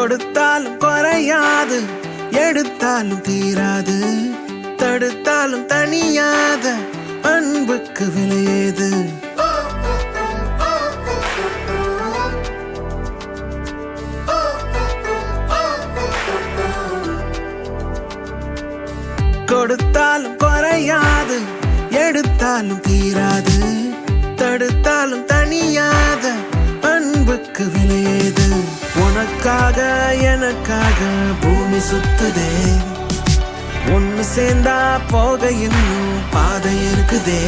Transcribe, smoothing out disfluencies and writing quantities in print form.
கொடுத்தாலும் குறையாது, எடுத்தாலும் தீராது, தடுத்தாலும் தனியாத அன்புக்கு விலையேது. கொடுத்தாலும் குறையாது, எடுத்தாலும் தீராது, தடுத்தாலும் தனியாத அன்புக்கு விலையேது. உனக்காக எனக்காக பூமி சுத்துதே, ஒன்னு சேர்ந்தா போக இன்னும் பாதை இருக்குதே.